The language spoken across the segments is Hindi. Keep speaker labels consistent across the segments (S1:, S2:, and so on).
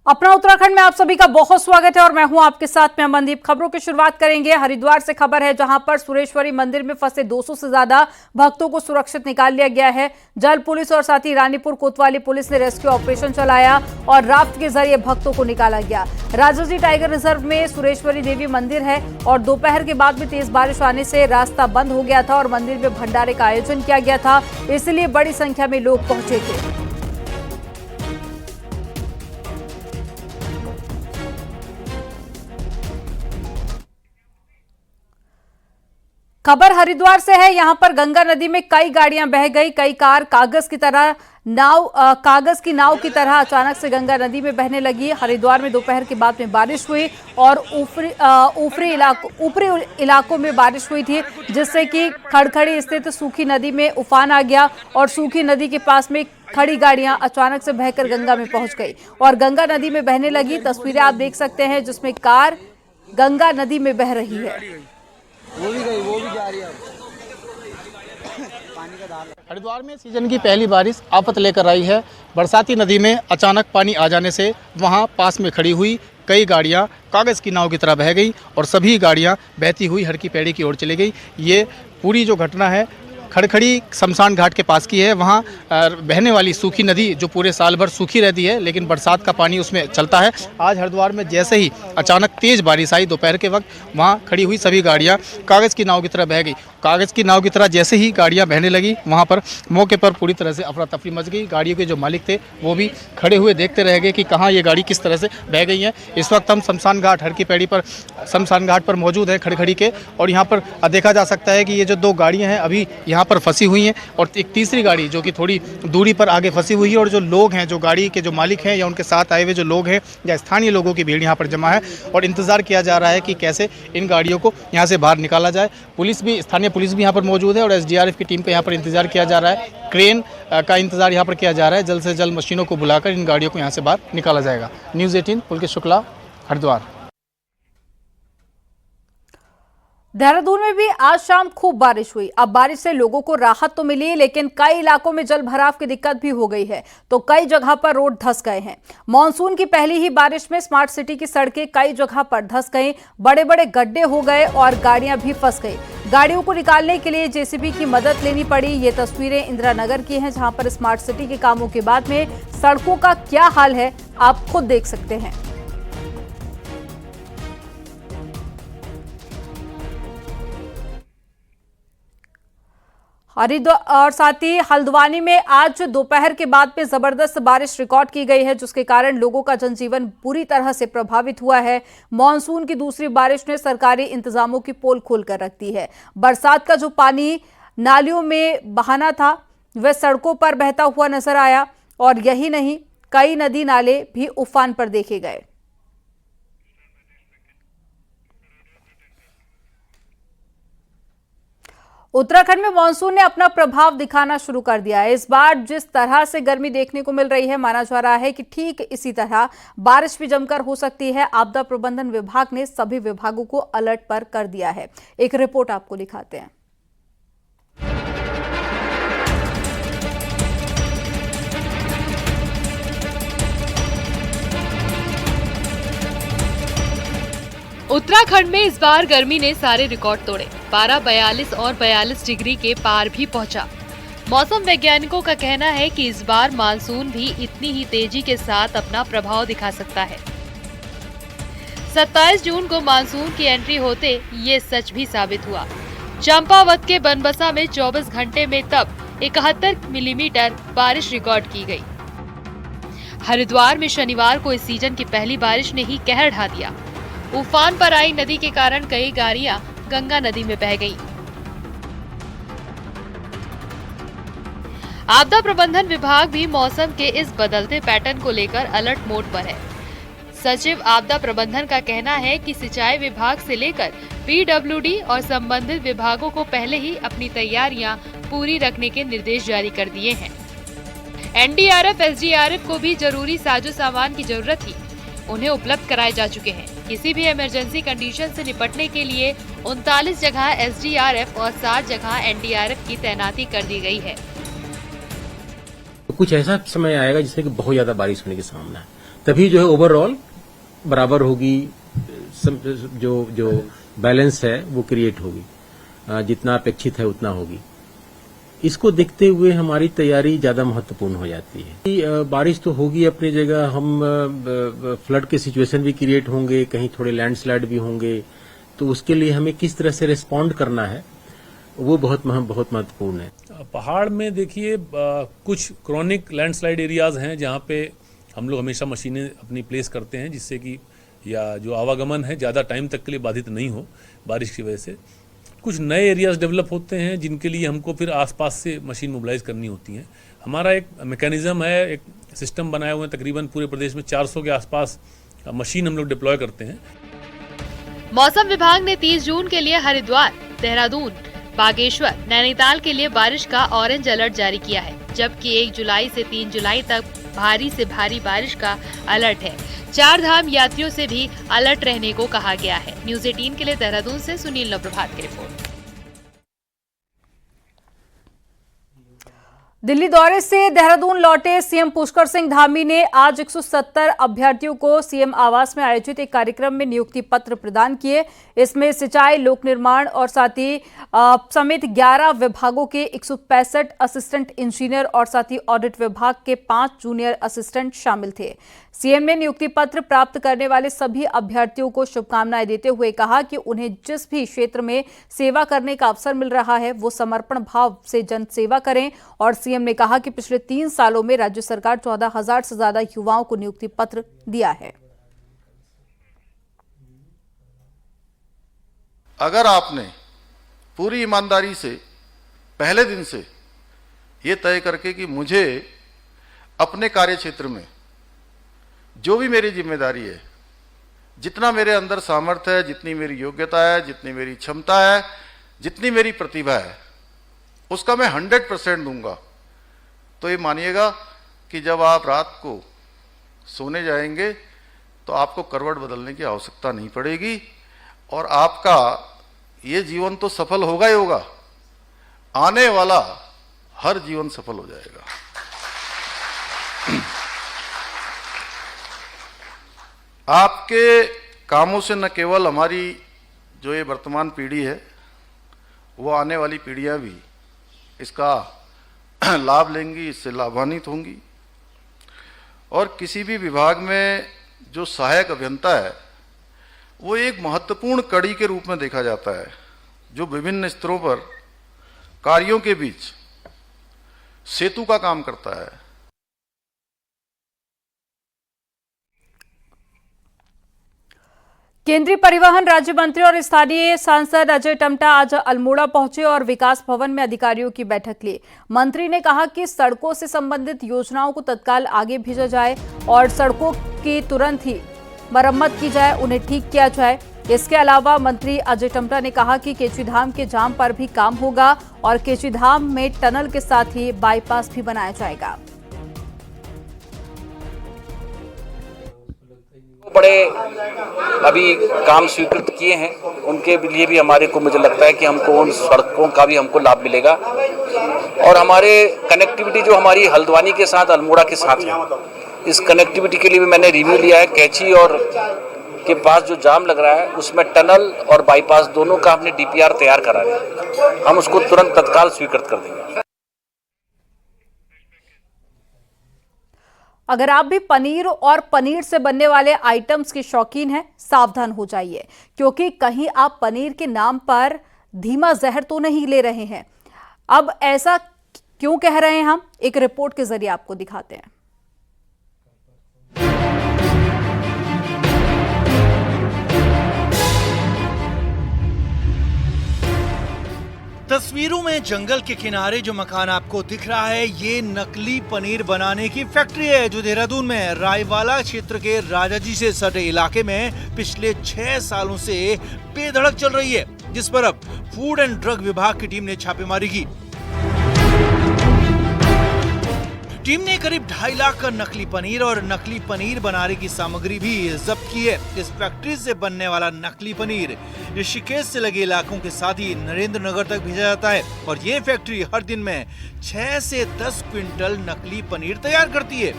S1: अपना उत्तराखंड में आप सभी का बहुत स्वागत है और मैं हूं आपके साथ में अमनदीप। खबरों की शुरुआत करेंगे हरिद्वार से। खबर है जहां पर सुरेश्वरी मंदिर में फंसे 200 से ज्यादा भक्तों को सुरक्षित निकाल लिया गया है। जल पुलिस और साथ ही रानीपुर कोतवाली पुलिस ने रेस्क्यू ऑपरेशन चलाया और राफ्ट के जरिए भक्तों को निकाला गया। राजाजी टाइगर रिजर्व में सुरेश्वरी देवी मंदिर है और दोपहर के बाद में तेज बारिश आने से रास्ता बंद हो गया था और मंदिर में भंडारे का आयोजन किया गया था, इसलिए बड़ी संख्या में लोग पहुंचे थे। खबर हरिद्वार से है। यहां पर गंगा नदी में कई गाड़ियां बह गई, कई कार कागज की नाव की तरह अचानक से गंगा नदी में बहने लगी। हरिद्वार में दोपहर के बाद में बारिश हुई और ऊपरी इलाकों में बारिश हुई थी, जिससे कि खड़खड़ी स्थित सूखी नदी में उफान आ गया और सूखी नदी के पास में खड़ी गाड़ियां अचानक से बहकर गंगा में पहुंच गई और गंगा नदी में बहने लगी। तस्वीरें आप देख सकते हैं जिसमें कार गंगा नदी में बह रही है।
S2: वो भी जा रही है। पानी का धार। हरिद्वार में सीजन की पहली बारिश आफत लेकर आई है। बरसाती नदी में अचानक पानी आ जाने से वहां पास में खड़ी हुई कई गाड़ियां कागज़ की नाव की तरह बह गई और सभी गाड़ियां बहती हुई हरकी पैड़ी की ओर चली गई। ये पूरी जो घटना है खड़खड़ी शमशान घाट के पास की है। वहाँ बहने वाली सूखी नदी जो पूरे साल भर सूखी रहती है, लेकिन बरसात का पानी उसमें चलता है। आज हरिद्वार में जैसे ही अचानक तेज़ बारिश आई दोपहर के वक्त, वहाँ खड़ी हुई सभी गाड़ियाँ कागज़ की नाव की तरह बह गई। कागज़ की नाव की तरह जैसे ही गाड़ियाँ बहने लगी, वहाँ पर मौके पर पूरी तरह से अफरा तफरी मच गई। गाड़ियों के जो मालिक थे वो भी खड़े हुए देखते रह गए कि कहाँ ये गाड़ी किस तरह से बह गई है। इस वक्त हम शमशान घाट हरकी पैड़ी पर शमशान घाट पर मौजूद है खड़खड़ी के, और यहाँ पर देखा जा सकता है कि ये जो दो गाड़ियाँ हैं अभी यहाँ पर फंसी हुई हैं और एक तीसरी गाड़ी जो कि थोड़ी दूरी पर आगे फंसी हुई है। और जो लोग हैं, जो गाड़ी के जो मालिक हैं या उनके साथ आए हुए जो लोग हैं या स्थानीय लोगों की भीड़ यहाँ पर जमा है और इंतज़ार किया जा रहा है कि कैसे इन गाड़ियों को यहाँ से बाहर निकाला जाए। पुलिस भी, स्थानीय पुलिस भी यहाँ पर मौजूद है और एसडीआरएफ की टीम का यहाँ पर इंतजार किया जा रहा है। क्रेन का इंतजार यहाँ पर किया जा रहा है। जल्द से जल्द मशीनों को बुलाकर इन गाड़ियों को यहाँ से बाहर निकाला जाएगा। न्यूज़ 18 पुलकेश शुक्ला, हरिद्वार।
S1: देहरादून में भी आज शाम खूब बारिश हुई। अब बारिश से लोगों को राहत तो मिली, लेकिन कई इलाकों में जल भराव की दिक्कत भी हो गई है, तो कई जगह पर रोड धंस गए हैं। मानसून की पहली ही बारिश में स्मार्ट सिटी की सड़कें कई जगह पर धंस गई, बड़े बड़े गड्ढे हो गए और गाड़ियां भी फंस गई। गाड़ियों को निकालने के लिए जेसीबी की मदद लेनी पड़ी। ये तस्वीरें इंदिरा नगर की हैं, जहां पर स्मार्ट सिटी के कामों के बाद में सड़कों का क्या हाल है आप खुद देख सकते हैं। हरिद्वार और साथ ही हल्द्वानी में आज दोपहर के बाद में जबरदस्त बारिश रिकॉर्ड की गई है, जिसके कारण लोगों का जनजीवन बुरी तरह से प्रभावित हुआ है। मॉनसून की दूसरी बारिश ने सरकारी इंतजामों की पोल खोलकर रख दी है। बरसात का जो पानी नालियों में बहाना था वह सड़कों पर बहता हुआ नजर आया और यही नहीं, कई नदी नाले भी उफान पर देखे गए। उत्तराखंड में मानसून ने अपना प्रभाव दिखाना शुरू कर दिया है। इस बार जिस तरह से गर्मी देखने को मिल रही है, माना जा रहा है कि ठीक इसी तरह बारिश भी जमकर हो सकती है। आपदा प्रबंधन विभाग ने सभी विभागों को अलर्ट पर कर दिया है। एक रिपोर्ट आपको दिखाते हैं।
S3: उत्तराखंड में इस बार गर्मी ने सारे रिकॉर्ड तोड़े। पारा 42 और 42 डिग्री के पार भी पहुंचा। मौसम वैज्ञानिकों का कहना है कि इस बार मानसून भी इतनी ही तेजी के साथ अपना प्रभाव दिखा सकता है। 27 जून को मानसून की एंट्री होते ये सच भी साबित हुआ। चंपावत के बनबसा में 24 घंटे में तब 71 मिलीमीटर बारिश रिकॉर्ड की गई। हरिद्वार में शनिवार को इस सीजन की पहली बारिश ने ही कहर ढा दिया। उफान पर आई नदी के कारण कई गाड़ियां गंगा नदी में बह गईं। आपदा प्रबंधन विभाग भी मौसम के इस बदलते पैटर्न को लेकर अलर्ट मोड पर है। सचिव आपदा प्रबंधन का कहना है कि सिंचाई विभाग से लेकर पीडब्ल्यूडी और संबंधित विभागों को पहले ही अपनी तैयारियां पूरी रखने के निर्देश जारी कर दिए हैं। एनडीआरएफ, एसडीआरएफ को भी जरूरी साजो सामान की जरूरत थी, उन्हें उपलब्ध कराए जा चुके हैं। किसी भी इमरजेंसी कंडीशन से निपटने के लिए 39 जगह एसडीआरएफ और 7 जगह एनडीआरएफ की तैनाती कर दी गई है।
S4: कुछ ऐसा समय आएगा जिससे कि बहुत ज्यादा बारिश होने की संभावना है। तभी जो है ओवरऑल बराबर होगी, जो बैलेंस है वो क्रिएट होगी, जितना अपेक्षित है उतना होगी। इसको देखते हुए हमारी तैयारी ज्यादा महत्वपूर्ण हो जाती है। बारिश तो होगी अपनी जगह, हम फ्लड के सिचुएशन भी क्रिएट होंगे, कहीं थोड़े लैंडस्लाइड भी होंगे, तो उसके लिए हमें किस तरह से रिस्पॉन्ड करना है वो बहुत महत्वपूर्ण है।
S5: पहाड़ में देखिए कुछ क्रॉनिक लैंडस्लाइड एरियाज हैं जहां पे हम लोग हमेशा मशीनें अपनी प्लेस करते हैं, जिससे कि या जो आवागमन है ज़्यादा टाइम तक के लिए बाधित नहीं हो बारिश की वजह से। कुछ नए एरियाज डेवलप होते हैं जिनके लिए हमको फिर आसपास से मशीन मोबिलाइज करनी होती हैं। हमारा एक मैकेनिज्म है, एक सिस्टम बनाए हुए हैं, तकरीबन पूरे प्रदेश में 400 के आसपास मशीन हम लोग डिप्लॉय करते हैं।
S3: मौसम विभाग ने 30 जून के लिए हरिद्वार, देहरादून, बागेश्वर, नैनीताल के लिए बारिश का ऑरेंज अलर्ट जारी किया है, जबकि 1 जुलाई से 3 जुलाई तक भारी से भारी बारिश का अलर्ट है। 4 धाम यात्रियों से भी अलर्ट रहने को कहा गया है। न्यूज़ 18 के लिए देहरादून से सुनील नवप्रभात की रिपोर्ट।
S1: दिल्ली दौरे से देहरादून लौटे सीएम पुष्कर सिंह धामी ने आज 170 अभ्यर्थियो65 को सीएम आवास में आयोजित एक कार्यक्रम में नियुक्ति पत्र प्रदान किए। इसमें सिंचाई, लोक निर्माण और साथ ही समेत 11 विभागों के 165 असिस्टेंट इंजीनियर और साथ ही ऑडिट विभाग के 5 जूनियर असिस्टेंट शामिल थे। सीएम ने नियुक्ति पत्र प्राप्त करने वाले सभी अभ्यर्थियों को शुभकामनाएं देते हुए कहा कि उन्हें जिस भी क्षेत्र में सेवा करने का अवसर मिल रहा है वो समर्पण भाव से जन सेवा करें। और सीएम ने कहा कि पिछले 3 सालों में राज्य सरकार 14,000 से ज्यादा युवाओं को नियुक्ति पत्र दिया है।
S6: अगर आपने पूरी ईमानदारी से पहले दिन से ये तय करके कि मुझे अपने कार्य क्षेत्र में जो भी मेरी जिम्मेदारी है, जितना मेरे अंदर सामर्थ्य है, जितनी मेरी योग्यता है, जितनी मेरी क्षमता है, जितनी मेरी प्रतिभा है, उसका मैं 100% दूंगा, तो ये मानिएगा कि जब आप रात को सोने जाएंगे तो आपको करवट बदलने की आवश्यकता नहीं पड़ेगी और आपका ये जीवन तो सफल होगा ही होगा, आने वाला हर जीवन सफल हो जाएगा। आपके कामों से न केवल हमारी जो ये वर्तमान पीढ़ी है, वो आने वाली पीढ़ियां भी इसका लाभ लेंगी, इससे लाभान्वित होंगी। और किसी भी विभाग में जो सहायक अभियंता है वो एक महत्वपूर्ण कड़ी के रूप में देखा जाता है, जो विभिन्न स्तरों पर कार्यों के बीच सेतु का काम करता है।
S1: केंद्रीय परिवहन राज्य मंत्री और स्थानीय सांसद अजय टम्टा आज अल्मोड़ा पहुंचे और विकास भवन में अधिकारियों की बैठक ली। मंत्री ने कहा कि सड़कों से संबंधित योजनाओं को तत्काल आगे भेजा जाए और सड़कों की तुरंत ही मरम्मत की जाए, उन्हें ठीक किया जाए। इसके अलावा मंत्री अजय टम्टा ने कहा कि केचीधाम के जाम पर भी काम होगा और केचीधाम में टनल के साथ ही बाईपास भी बनाया जाएगा।
S7: बड़े अभी काम स्वीकृत किए हैं, उनके लिए भी हमारे को मुझे लगता है कि हमको उन सड़कों का भी हमको लाभ मिलेगा। और हमारे कनेक्टिविटी जो हमारी हल्द्वानी के साथ, अल्मोड़ा के साथ है, इस कनेक्टिविटी के लिए भी मैंने रिव्यू लिया है। कैची और के पास जो जाम लग रहा है उसमें टनल और बाईपास दोनों का हमने डीपीआर तैयार करा है, हम उसको तुरंत तत्काल स्वीकृत कर देंगे।
S1: अगर आप भी पनीर और पनीर से बनने वाले आइटम्स के शौकीन हैं, सावधान हो जाइए, क्योंकि कहीं आप पनीर के नाम पर धीमा जहर तो नहीं ले रहे हैं। अब ऐसा क्यों कह रहे हैं हम, एक रिपोर्ट के जरिए आपको दिखाते हैं।
S8: तस्वीरों में जंगल के किनारे जो मकान आपको दिख रहा है, ये नकली पनीर बनाने की फैक्ट्री है, जो देहरादून में रायवाला क्षेत्र के राजाजी से सटे इलाके में पिछले 6 सालों से बेधड़क चल रही है, जिस पर अब फूड एंड ड्रग विभाग की टीम ने छापेमारी की। टीम ने करीब 2.5 लाख का नकली पनीर और नकली पनीर बनाने की सामग्री भी जब्त की है। इस फैक्ट्री से बनने वाला नकली पनीर ऋषिकेश से लगे इलाकों के साथ ही नरेंद्र नगर तक भेजा जाता है और ये फैक्ट्री हर दिन में 6 से 10 क्विंटल नकली पनीर तैयार करती है।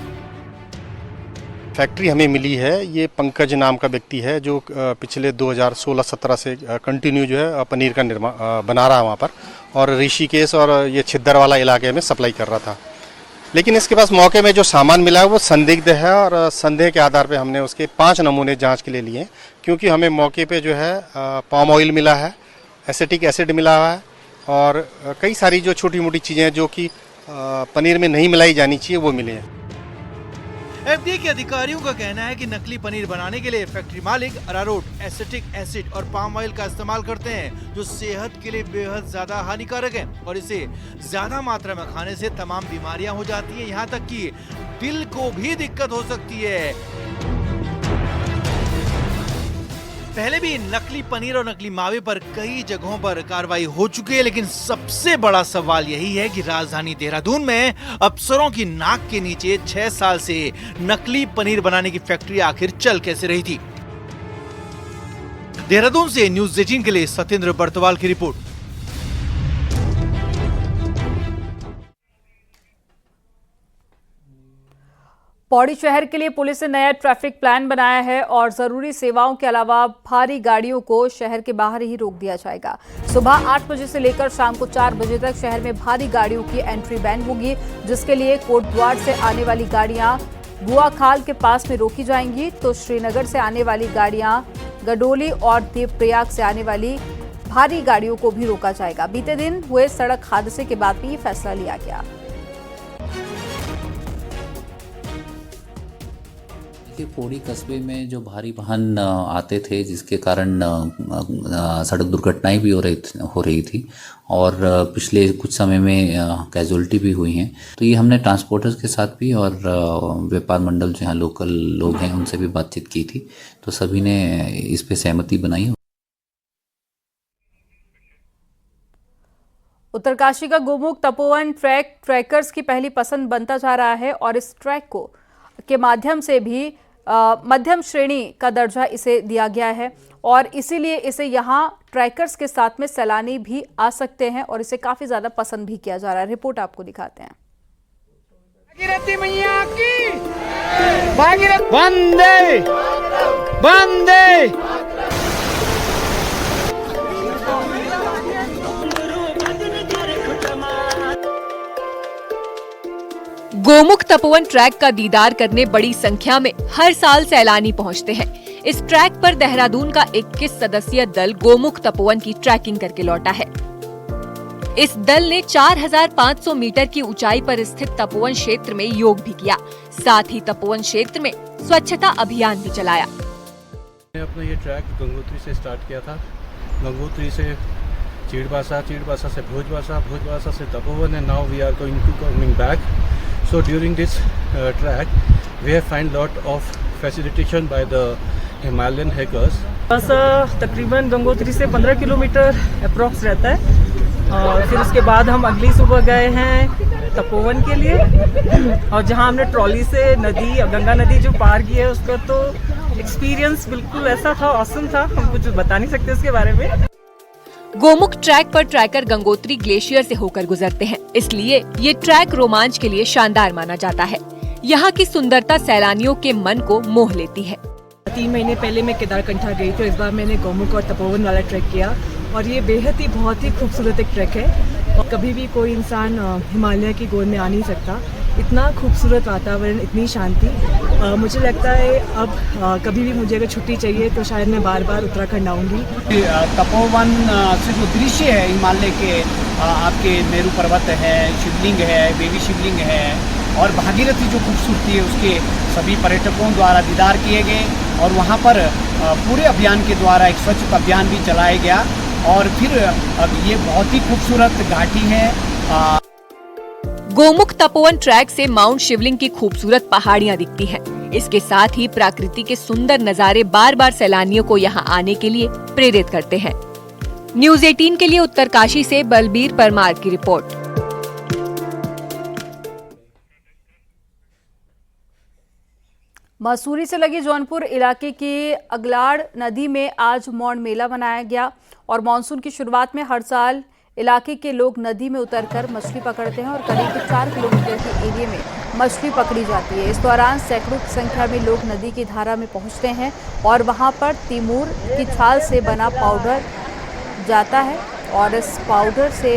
S9: फैक्ट्री हमें मिली है, ये पंकज नाम का व्यक्ति है जो पिछले 2016-17 से कंटिन्यू जो है पनीर का निर्माण बना रहा है वहाँ पर, और ऋषिकेश और ये छिद्दर वाला इलाके में सप्लाई कर रहा था। लेकिन इसके पास मौके में जो सामान मिला है वो संदिग्ध है, और संदेह के आधार पे हमने उसके 5 नमूने जांच के लिए लिए, क्योंकि हमें मौके पे जो है पाम ऑयल मिला है, एसिटिक एसिड मिला हुआ है, और कई सारी जो छोटी मोटी चीज़ें हैं जो कि पनीर में नहीं मिलाई जानी चाहिए वो मिले हैं।
S8: एफडीए के अधिकारियों का कहना है कि नकली पनीर बनाने के लिए फैक्ट्री मालिक अरारोट, एसिटिक एसिड और पाम ऑयल का इस्तेमाल करते हैं, जो सेहत के लिए बेहद ज्यादा हानिकारक है, और इसे ज्यादा मात्रा में खाने से तमाम बीमारियां हो जाती हैं, यहाँ तक कि दिल को भी दिक्कत हो सकती है। पहले भी नकली पनीर और नकली मावे पर कई जगहों पर कार्रवाई हो चुकी है, लेकिन सबसे बड़ा सवाल यही है कि राजधानी देहरादून में अफसरों की नाक के नीचे 6 साल से नकली पनीर बनाने की फैक्ट्री आखिर चल कैसे रही थी। देहरादून से न्यूज़ 18 के लिए सत्येंद्र बर्तवाल की रिपोर्ट।
S1: पौड़ी शहर के लिए पुलिस ने नया ट्रैफिक प्लान बनाया है और जरूरी सेवाओं के अलावा भारी गाड़ियों को शहर के बाहर ही रोक दिया जाएगा। सुबह 8 बजे से लेकर शाम को 4 बजे तक शहर में भारी गाड़ियों की एंट्री बैन होगी, जिसके लिए कोटद्वार से आने वाली गाड़ियां बुआखाल के पास में रोकी जाएंगी, तो श्रीनगर से आने वाली गाड़ियां गडोली और देवप्रयाग से आने वाली भारी गाड़ियों को भी रोका जाएगा। बीते दिन हुए सड़क हादसे के बाद भी ये फैसला लिया गया।
S10: पौड़ी कस्बे में जो भारी वाहन आते थे, जिसके कारण सड़क दुर्घटनाएं भी हो रही थी और पिछले कुछ समय में कैजुअलिटी भी हुई हैं, तो ये हमने ट्रांसपोर्टर्स के साथ भी और व्यापार मंडल जो यहाँ लोकल लोग हैं उनसे भी बातचीत की थी, तो सभी ने इस पे सहमति बनाई।
S1: उत्तरकाशी का गोमुख तपोवन ट्रैक ट्रैकर्स की पहली पसंद बनता जा रहा है और इस ट्रैक के माध्यम से भी मध्यम श्रेणी का दर्जा इसे दिया गया है, और इसीलिए इसे यहाँ ट्रैकर्स के साथ में सैलानी भी आ सकते हैं और इसे काफी ज्यादा पसंद भी किया जा रहा है। रिपोर्ट आपको दिखाते हैं।
S11: भागीरथी मैया की भागीरथ वंदे वंदे।
S12: गोमुख तपोवन ट्रैक का दीदार करने बड़ी संख्या में हर साल सैलानी पहुंचते हैं। इस ट्रैक पर देहरादून का 21 सदस्यीय दल गोमुख तपोवन की ट्रैकिंग करके लौटा है। इस दल ने 4500 मीटर की ऊंचाई पर स्थित तपोवन क्षेत्र में योग भी किया, साथ ही तपोवन क्षेत्र में स्वच्छता अभियान भी चलाया।
S13: मैंने अपना ये ट्रैक गंगोत्री से स्टार्ट किया था, गंगोत्री से चीड़बासा, चीड़बासा से भोजबासा, भोजबासा से Tapovan, and now we are going to coming back. So during this track, we have find lot of facilitation by the Himalayan hikers.
S14: बस तकरीबन गंगोत्री से 15 किलोमीटर अप्रॉक्स रहता है, और फिर उसके बाद हम अगली सुबह गए हैं तपोवन के लिए, और जहां हमने ट्रॉली से नदी, गंगा नदी जो पार की है, उसका तो एक्सपीरियंस बिल्कुल ऐसा था, ऑसम था, हम कुछ बता नहीं सकते उसके बारे में।
S12: गोमुख ट्रैक पर ट्रैकर गंगोत्री ग्लेशियर से होकर गुजरते हैं, इसलिए ये ट्रैक रोमांच के लिए शानदार माना जाता है। यहाँ की सुंदरता सैलानियों के मन को मोह लेती है।
S14: 3 महीने पहले मैं केदारकंठा गई, तो इस बार मैंने गोमुख और तपोवन वाला ट्रैक किया, और ये बेहद ही बहुत ही खूबसूरत एक ट्रैक है, और कभी भी कोई इंसान हिमालय की गोद में आ नहीं सकता। इतना खूबसूरत वातावरण, इतनी शांति, मुझे लगता है अब कभी भी मुझे अगर छुट्टी चाहिए तो शायद मैं बार बार उत्तराखंड आऊँगी।
S11: तपोवन सिर्फ दृश्य है हिमालय के, आपके मेरू पर्वत है, शिवलिंग है, बेबी शिवलिंग है, और भागीरथी जो खूबसूरती है उसके सभी पर्यटकों द्वारा दीदार किए गए, और वहाँ पर पूरे अभियान के द्वारा एक स्वच्छता अभियान भी चलाया गया, और फिर अब ये बहुत ही खूबसूरत घाटी है।
S12: गोमुख तपोवन ट्रैक से माउंट शिवलिंग की खूबसूरत पहाड़ियां दिखती हैं। इसके साथ ही प्रकृति के सुंदर नजारे बार बार सैलानियों को यहां आने के लिए प्रेरित करते हैं। न्यूज़ 18 के लिए उत्तरकाशी से बलबीर परमार की रिपोर्ट।
S1: मसूरी से लगी जौनपुर इलाके की अगलाड़ नदी में आज मौन मेला मनाया गया, और मानसून की शुरुआत में हर साल इलाके के लोग नदी में उतरकर मछली पकड़ते हैं और करीब 4 किलोमीटर के एरिया में मछली पकड़ी जाती है। इस दौरान सैकड़ों की संख्या में लोग नदी की धारा में पहुंचते हैं और वहां पर तिमूर की छाल से बना पाउडर जाता है और इस पाउडर से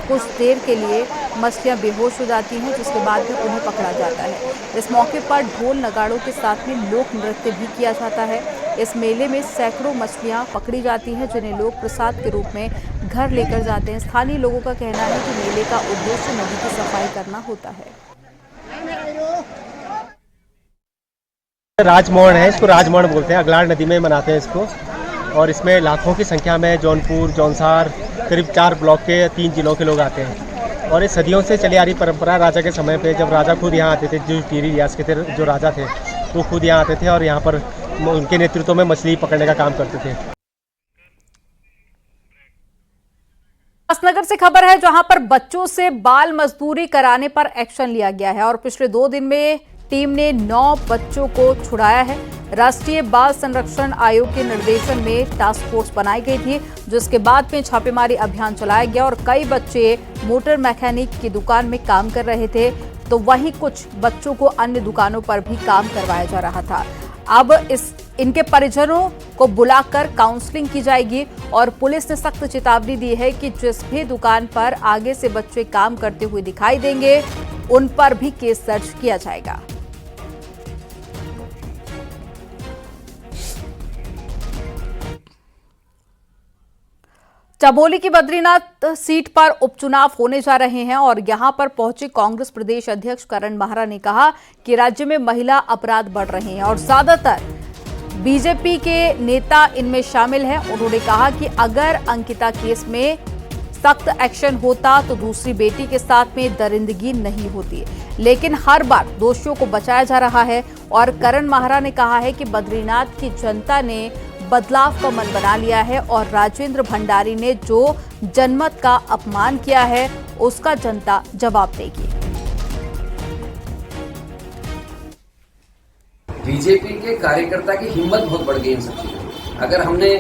S1: कुछ देर के लिए मछलियां बेहोश हो जाती हैं, जिसके बाद में उन्हें पकड़ा जाता है। इस मौके पर ढोल नगाड़ों के साथ में लोक नृत्य भी किया जाता है। इस मेले में सैकड़ों मछलियां पकड़ी जाती हैं, जिन्हें लोग प्रसाद के रूप में घर लेकर जाते हैं। स्थानीय लोगों का कहना है कि मेले का उद्देश्य नदी की सफाई करना होता है।
S15: राजमोहन है, इसको राजमोहन बोलते हैं। अगलाड़ नदी में मनाते हैं इसको और इसमें लाखों की संख्या में जौनपुर, जौनसार, करीब 4 ब्लॉक के 3 जिलों के लोग आते हैं और ये सदियों से चली आ रही परंपरा। राजा के समय पे जब राजा खुद यहाँ आते थे, जो टिहरी रियासत के जो राजा थे वो खुद यहाँ आते थे और यहाँ पर उनके नेतृत्व में मछली पकड़ने का काम करते थे।
S1: उल्लासनगर से खबर है, जहां पर बच्चों से बाल मजदूरी कराने पर एक्शन लिया गया है और पिछले 2 दिन में टीम ने 9 बच्चों को छुड़ाया है। राष्ट्रीय बाल संरक्षण आयोग के निर्देशन में टास्क फोर्स बनाई गई थी, जिसके बाद में छापेमारी अभियान चलाया गया और कई बच्चे मोटर मैकेनिक की दुकान में काम कर रहे थे, तो वहीं कुछ बच्चों को अन्य दुकानों पर भी काम करवाया जा रहा था। अब इनके परिजनों को बुलाकर काउंसलिंग की जाएगी और पुलिस ने सख्त चेतावनी दी है कि जिस भी दुकान पर आगे से बच्चे काम करते हुए दिखाई देंगे, उन पर भी केस दर्ज किया जाएगा। चमोली की बद्रीनाथ सीट पर उपचुनाव होने जा रहे हैं और यहां पर पहुंचे कांग्रेस प्रदेश अध्यक्ष करण माहरा ने कहा कि राज्य में महिला अपराध बढ़ रहे हैं और ज्यादातर बीजेपी के नेता इनमें शामिल हैं। उन्होंने कहा कि अगर अंकिता केस में सख्त एक्शन होता तो दूसरी बेटी के साथ में दरिंदगी नहीं होती, लेकिन हर बार दोषियों को बचाया जा रहा है। और करण माहरा ने कहा है कि बद्रीनाथ की जनता ने बदलाव का मन बना लिया है और राजेंद्र भंडारी ने जो जनमत का अपमान किया है उसका जनता जवाब देगी।
S16: बीजेपी के कार्यकर्ता की हिम्मत बहुत बढ़ गई इन सब चीजों। अगर हमने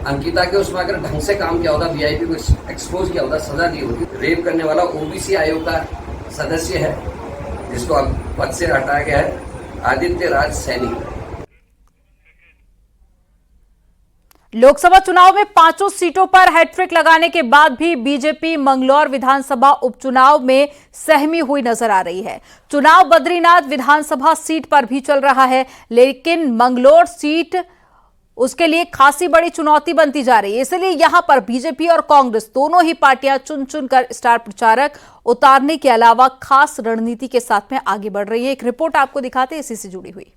S16: अंकिता के उसमें अगर ढंग से काम किया होता, वीआईपी को एक्सपोज किया होता, सजा दी होती। रेप करने वाला ओबीसी आयोग का सदस्य है जिसको अब पद से हटाया गया है, आदित्य राज सैनी।
S1: लोकसभा चुनाव में 5 सीटों पर हैट्रिक लगाने के बाद भी बीजेपी मंगलौर विधानसभा उपचुनाव में सहमी हुई नजर आ रही है। चुनाव बद्रीनाथ विधानसभा सीट पर भी चल रहा है, लेकिन मंगलौर सीट उसके लिए खासी बड़ी चुनौती बनती जा रही है। इसलिए यहां पर बीजेपी और कांग्रेस दोनों ही पार्टियां चुन चुनकर स्टार प्रचारक उतारने के अलावा खास रणनीति के साथ में आगे बढ़ रही है। एक रिपोर्ट आपको दिखाते हैं इसी से जुड़ी हुई।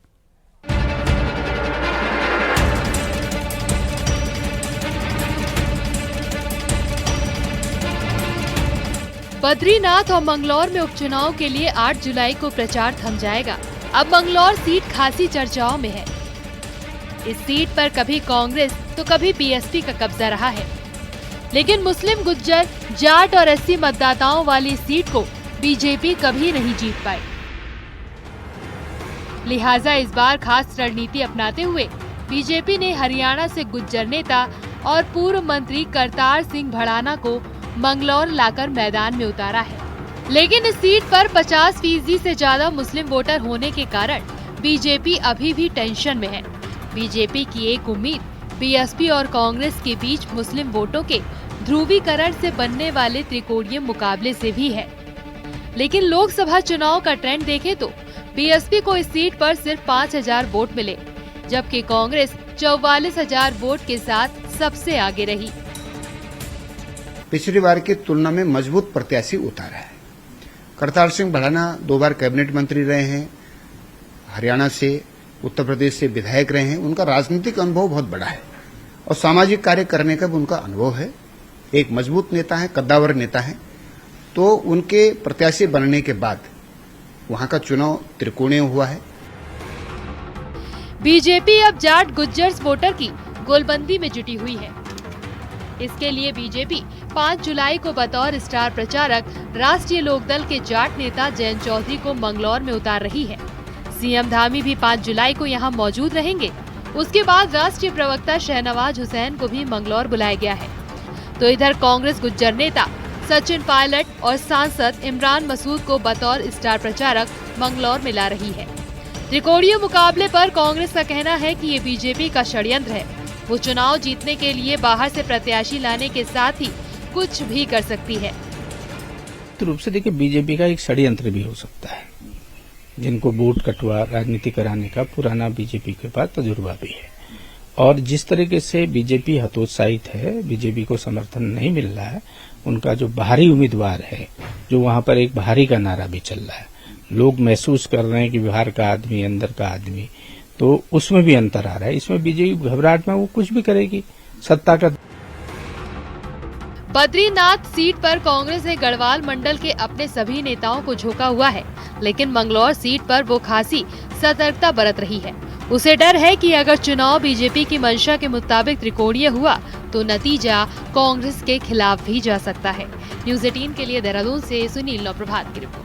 S3: बद्रीनाथ और मंगलौर में उपचुनाव के लिए 8 जुलाई को प्रचार थम जाएगा। अब मंगलौर सीट खासी चर्चाओं में है। इस सीट पर कभी कांग्रेस तो कभी बीएसपी का कब्जा रहा है, लेकिन मुस्लिम, गुज्जर, जाट और एससी मतदाताओं वाली सीट को बीजेपी कभी नहीं जीत पाई। लिहाजा इस बार खास रणनीति अपनाते हुए बीजेपी ने हरियाणा से गुज्जर नेता और पूर्व मंत्री करतार सिंह भड़ाना को मंगलौर लाकर मैदान में उतारा है। लेकिन इस सीट पर 50% से ज्यादा मुस्लिम वोटर होने के कारण बीजेपी अभी भी टेंशन में है। बीजेपी की एक उम्मीद बीएसपी और कांग्रेस के बीच मुस्लिम वोटों के ध्रुवीकरण से बनने वाले त्रिकोणीय मुकाबले से भी है। लेकिन लोकसभा चुनाव का ट्रेंड देखें तो बीएसपी को इस सीट पर सिर्फ 5000 वोट मिले, जबकि कांग्रेस 44,000 वोट के साथ सबसे आगे रही।
S17: पिछली बार की तुलना में मजबूत प्रत्याशी उतारा है। करतार सिंह भड़ाना 2 बार कैबिनेट मंत्री रहे हैं, हरियाणा से, उत्तर प्रदेश से विधायक रहे हैं। उनका राजनीतिक अनुभव बहुत बड़ा है और सामाजिक कार्य करने का भी उनका अनुभव है। एक मजबूत नेता है, कद्दावर नेता है। तो उनके प्रत्याशी बनने के बाद वहां का चुनाव त्रिकोणीय हुआ है।
S3: बीजेपी अब जाट गुज्जर वोटर की गोलबंदी में जुटी हुई है। इसके लिए बीजेपी 5 जुलाई को बतौर स्टार प्रचारक राष्ट्रीय लोकदल के जाट नेता जयंत चौधरी को मंगलौर में उतार रही है। सीएम धामी भी 5 जुलाई को यहां मौजूद रहेंगे। उसके बाद राष्ट्रीय प्रवक्ता शहनवाज हुसैन को भी मंगलौर बुलाया गया है। तो इधर कांग्रेस गुज्जर नेता सचिन पायलट और सांसद इमरान मसूद को बतौर स्टार प्रचारक मंगलौर में ला रही है। त्रिकोणीय मुकाबले पर कांग्रेस का कहना है कि ये बीजेपी का षड्यंत्र है। वो चुनाव जीतने के लिए बाहर से प्रत्याशी लाने के साथ ही कुछ भी कर सकती है।
S18: रूप से देखिए, बीजेपी का एक षड्यंत्र भी हो सकता है, जिनको वोट कटवा राजनीति कराने का पुराना बीजेपी के पास तजुर्बा भी है। और जिस तरीके से बीजेपी हतोत्साहित है, बीजेपी को समर्थन नहीं मिल रहा है, उनका जो बाहरी उम्मीदवार है, जो वहां पर एक बाहरी का नारा भी चल रहा है, लोग महसूस कर रहे हैं कि बिहार का आदमी अंदर का आदमी, तो उसमें भी अंतर आ रहा है। इसमें बीजेपी घबराहट में वो कुछ भी करेगी सत्ता का।
S3: बद्रीनाथ सीट पर कांग्रेस ने गढ़वाल मंडल के अपने सभी नेताओं को झोंका हुआ है, लेकिन मंगलौर सीट पर वो खासी सतर्कता बरत रही है। उसे डर है कि अगर चुनाव बीजेपी की मंशा के मुताबिक त्रिकोणीय हुआ तो नतीजा कांग्रेस के खिलाफ भी जा सकता है। न्यूज़ 18 के लिए देहरादून से सुनील नौप्रभात की रिपोर्ट।